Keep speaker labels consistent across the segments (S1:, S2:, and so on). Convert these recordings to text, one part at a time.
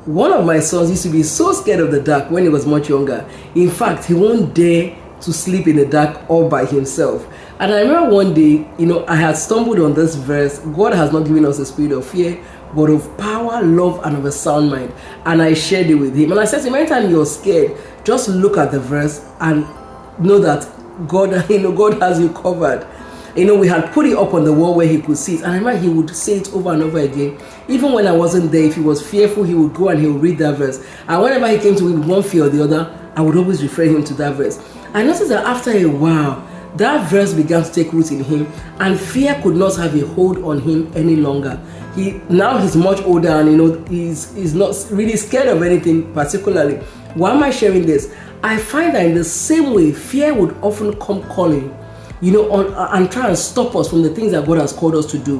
S1: One of my sons used to be so scared of the dark when he was much younger. In fact, he won't dare to sleep in the dark all by himself. And I remember one day, I had stumbled on this verse. God has not given us a spirit of fear, but of power, love, and of a sound mind. And I shared it with him. And I said to him, anytime you're scared, just look at the verse and know that God, God has you covered. We had put it up on the wall where he could see it. And I remember he would say it over and over again. Even when I wasn't there, if he was fearful, he would go and he would read that verse. And whenever he came to me with one fear or the other, I would always refer him to that verse. I noticed that after a while, that verse began to take root in him, and fear could not have a hold on him any longer. Now he's much older, and he's not really scared of anything particularly. Why am I sharing this? I find that in the same way, fear would often come calling, and try and stop us from the things that God has called us to do.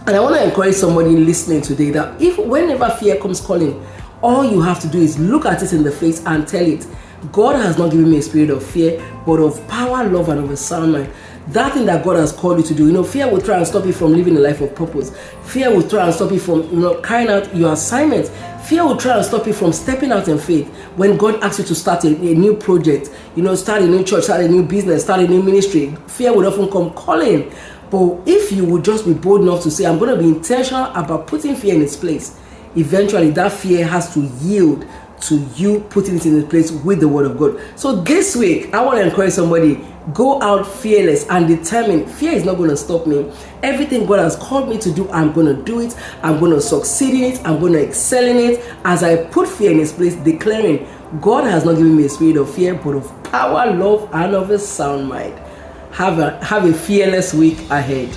S1: And I want to encourage somebody listening today that whenever fear comes calling, all you have to do is look at it in the face and tell it, God has not given me a spirit of fear, but of power, love, and of a sound mind. That thing that God has called you to do, fear will try and stop you from living a life of purpose. Fear will try and stop you from, carrying out your assignments. Fear will try and stop you from stepping out in faith. When God asks you to start a new project, start a new church, start a new business, start a new ministry, fear would often come calling. But if you would just be bold enough to say, I'm going to be intentional about putting fear in its place, eventually that fear has to yield to you putting it in its place with the word of God. So this week, I want to encourage somebody, go out fearless and determined. Fear is not going to stop me. Everything God has called me to do, I'm going to do it. I'm going to succeed in it. I'm going to excel in it. As I put fear in its place, declaring, God has not given me a spirit of fear, but of power, love, and of a sound mind. Have a fearless week ahead.